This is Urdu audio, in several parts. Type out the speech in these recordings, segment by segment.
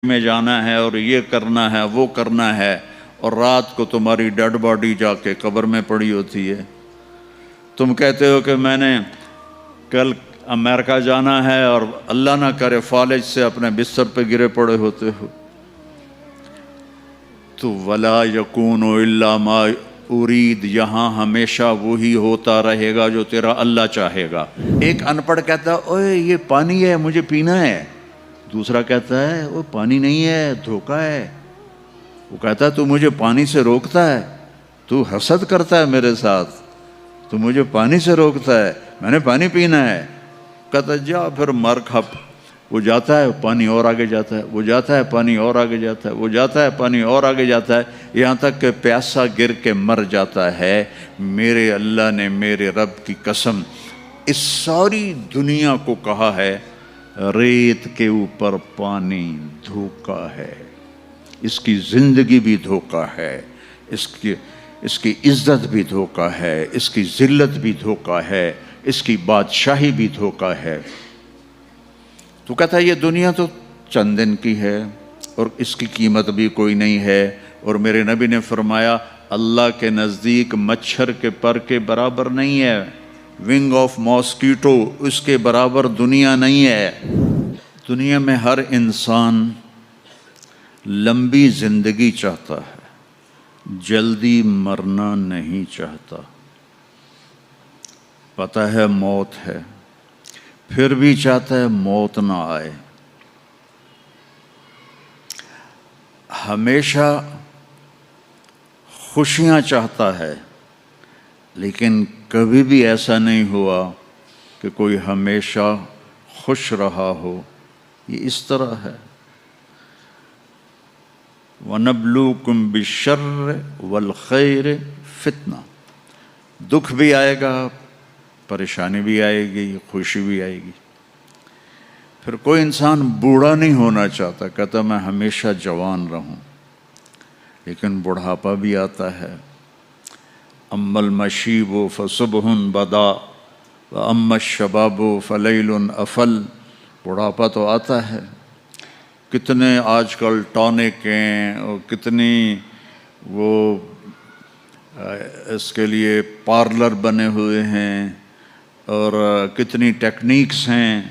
میں جانا ہے اور یہ کرنا ہے وہ کرنا ہے، اور رات کو تمہاری ڈیڈ باڈی جا کے قبر میں پڑی ہوتی ہے۔ تم کہتے ہو کہ میں نے کل امریکہ جانا ہے اور اللہ نہ کرے فالج سے اپنے بستر پہ گرے پڑے ہوتے ہو، تو وَلَا يَكُونُ إِلَّا مَا أُرِيد، یہاں ہمیشہ وہی ہوتا رہے گا جو تیرا اللہ چاہے گا۔ ایک ان پڑھ کہتا ہے اوے یہ پانی ہے مجھے پینا ہے، دوسرا کہتا ہے وہ پانی نہیں ہے دھوکہ ہے۔ وہ کہتا ہے تو مجھے پانی سے روکتا ہے، تو حسد کرتا ہے میرے ساتھ، تو مجھے پانی سے روکتا ہے، میں نے پانی پینا ہے۔ کہتا ہے جا پھر مر کھپ۔ وہ جاتا ہے پانی اور آگے جاتا ہے، وہ جاتا ہے پانی اور آگے جاتا ہے، وہ جاتا ہے پانی اور آگے جاتا ہے، یہاں تک کہ پیاسا گر کے مر جاتا ہے۔ میرے اللہ نے میرے رب کی قسم اس ساری دنیا کو کہا ہے ریت کے اوپر پانی دھوکہ ہے، اس کی زندگی بھی دھوکہ ہے، اس کی عزت بھی دھوکہ ہے، اس کی ذلت بھی دھوکہ ہے، اس کی بادشاہی بھی دھوکہ ہے۔ تو کہتا ہے یہ دنیا تو چند دن کی ہے اور اس کی قیمت بھی کوئی نہیں ہے، اور میرے نبی نے فرمایا اللہ کے نزدیک مچھر کے پر کے برابر نہیں ہے، ونگ آف ماسکیٹو اس کے برابر دنیا نہیں ہے۔ دنیا میں ہر انسان لمبی زندگی چاہتا ہے، جلدی مرنا نہیں چاہتا۔ پتہ ہے موت ہے، پھر بھی چاہتا ہے موت نہ آئے۔ ہمیشہ خوشیاں چاہتا ہے، لیکن کبھی بھی ایسا نہیں ہوا کہ کوئی ہمیشہ خوش رہا ہو۔ یہ اس طرح ہے وَنَبْلُوكُمْ بِالشَّرِّ وَالْخَيْرِ فِتْنَةً، دکھ بھی آئے گا، پریشانی بھی آئے گی، خوشی بھی آئے گی۔ پھر کوئی انسان بوڑھا نہیں ہونا چاہتا، کہتا میں ہمیشہ جوان رہوں، لیکن بڑھاپا بھی آتا ہے۔ اما المشیب فصبح بدا واما الشباب فلیل افل، بڑھاپا تو آتا ہے۔ کتنے آج کل ٹانک ہیں اور کتنی وہ اس کے لیے پارلر بنے ہوئے ہیں، اور کتنی ٹیکنیکس ہیں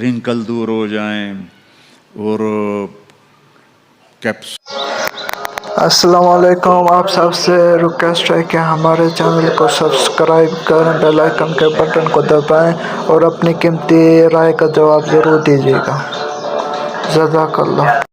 رنکل دور ہو جائیں، اور کیپس۔ السلام علیکم، آپ سب سے ریکویسٹ ہے کہ ہمارے چینل کو سبسکرائب کریں، بیل آئیکن کے بٹن کو دبائیں اور اپنی قیمتی رائے کا جواب ضرور دیجیے گا۔ جزاک اللہ۔